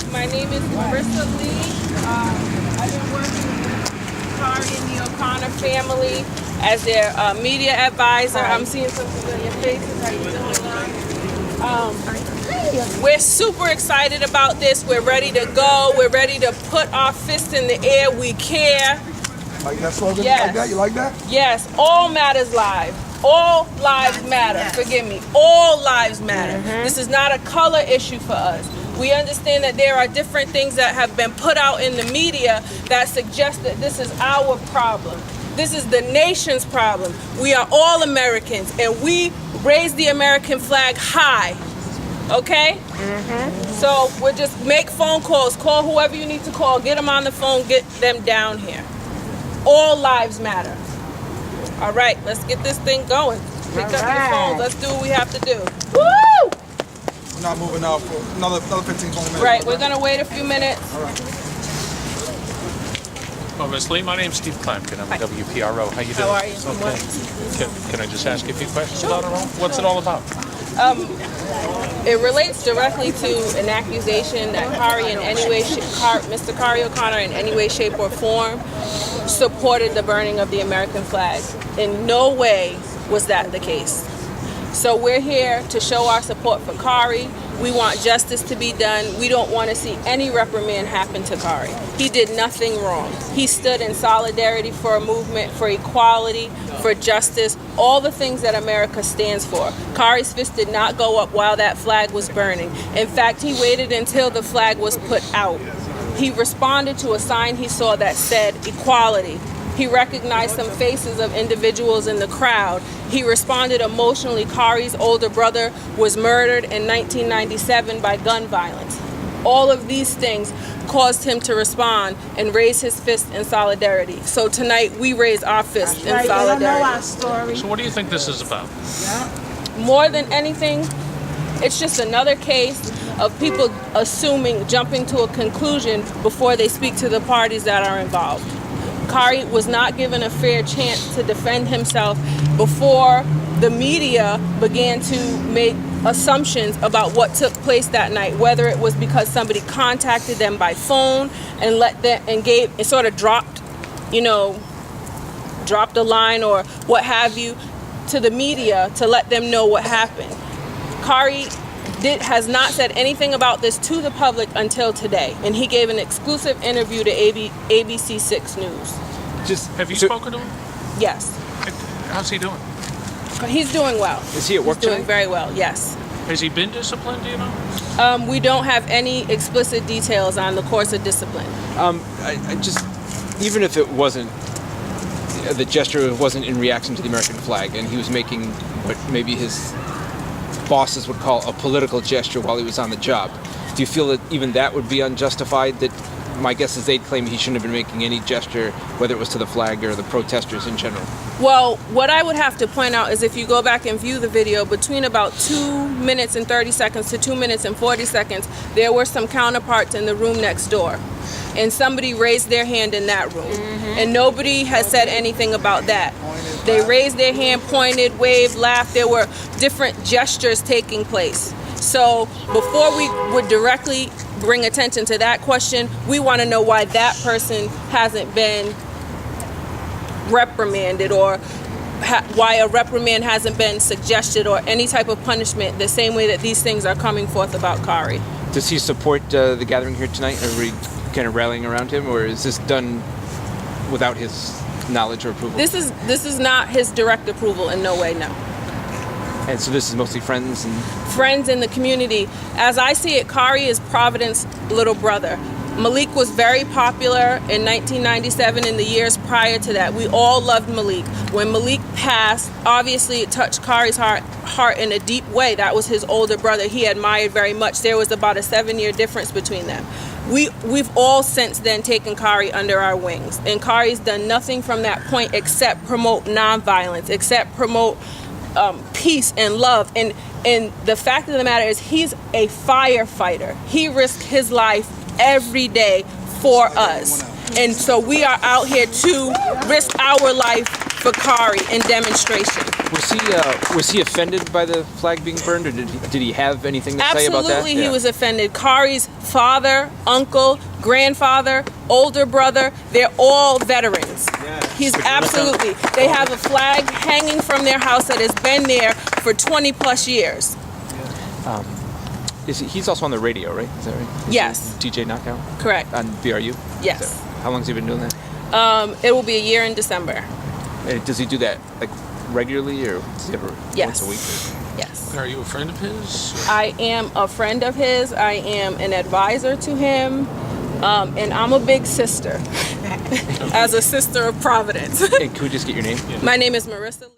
My name is Marissa Lee. I've been working with Khari and the O'Connor family as their media advisor. I'm seeing some familiar faces. How you doing? We're super excited about this. We're ready to go. We're ready to put our fists in the air. We care. Like that slogan? Yes. Like that? You like that? Yes. All matters live. All lives matter. Forgive me. All lives matter. This is not a color issue for us. We understand that there are different things that have been put out in the media that suggest that this is our problem. This is the nation's problem. We are all Americans, and we raise the American flag high. Okay? So we'll just make phone calls. Call whoever you need to call. Get them on the phone. Get them down here. All lives matter. All right, let's get this thing going. Pick up your phones. Let's do what we have to do. Woo! We're not moving out for another 15, 20 minutes. Right, we're going to wait a few minutes. All right. Well, Ms. Lee, my name's Steve Clampin. I'm a WPRO. How you doing? How are you? Okay. Can I just ask you a few questions about it all? What's it all about? It relates directly to an accusation that Khari in any way, Mr. Khari O'Connor in any way, shape, or form supported the burning of the American flag. In no way was that the case. So we're here to show our support for Khari. We want justice to be done. We don't want to see any reprimand happen to Khari. He did nothing wrong. He stood in solidarity for a movement, for equality, for justice, all the things that America stands for. Khari's fist did not go up while that flag was burning. In fact, he waited until the flag was put out. He responded to a sign he saw that said equality. He recognized some faces of individuals in the crowd. He responded emotionally. Khari's older brother was murdered in 1997 by gun violence. All of these things caused him to respond and raise his fist in solidarity. So tonight we raise our fist in solidarity. Know our story. So what do you think this is about? More than anything, it's just another case of people assuming, jumping to a conclusion before they speak to the parties that are involved. Khari was not given a fair chance to defend himself before the media began to make assumptions about what took place that night, whether it was because somebody contacted them by phone and sort of dropped a line or what have you to the media to let them know what happened. Khari has not said anything about this to the public until today, and he gave an exclusive interview to ABC 6 News. Have you spoken to him? Yes. How's he doing? He's doing well. Is he at work He's doing today? very well, yes. Has he been disciplined, do you know? We don't have any explicit details on the course of discipline. Even if it wasn't, the gesture wasn't in reaction to the American flag, and he was making what maybe his bosses would call a political gesture while he was on the job, do you feel that even that would be unjustified? That my guess is they'd claim he shouldn't have been making any gesture, whether it was to the flag or the protesters in general. Well, what I would have to point out is if you go back and view the video, between about 2 minutes and 30 seconds to 2 minutes and 40 seconds, there were some counterparts in the room next door. And somebody raised their hand in that room. And nobody has said anything about that. They raised their hand, pointed, waved, laughed. There were different gestures taking place. So before we would directly bring attention to that question, we want to know why that person hasn't been reprimanded, or why a reprimand hasn't been suggested, or any type of punishment the same way that these things are coming forth about Khari. Does he support the gathering here tonight? Are we kind of rallying around him, or is this done without his knowledge or approval? This is not his direct approval in no way, no. And so this is mostly friends and... Friends in the community. As I see it, Khari is Providence's little brother. Malik was very popular in 1997 and the years prior to that. We all loved Malik. When Malik passed, obviously it touched Khari's heart in a deep way. That was his older brother he admired very much. There was about a 7-year difference between them. We've all since then taken Khari under our wings. And Khari's done nothing from that point except promote nonviolence, except promote peace and love. And the fact of the matter is he's a firefighter. He risked his life every day for us. And so we are out here to risk our life for Khari in demonstration. Was he offended by the flag being burned, or did he have anything to say about that? Absolutely, he was offended. Khari's father, uncle, grandfather, older brother, they're all veterans. He's absolutely. They have a flag hanging from their house that has been there for 20 plus years. He's also on the radio, right? Is that right? Yes. DJ Knockout? Correct. On VRU? Yes. How long has he been doing that? It will be a year in December. Does he do that like regularly, or does he ever Yes. once a week? Yes. Are you a friend of his? I am a friend of his. I am an advisor to him. And I'm a big sister. As a sister of Providence. Hey, could we just get your name? My name is Marissa Lee.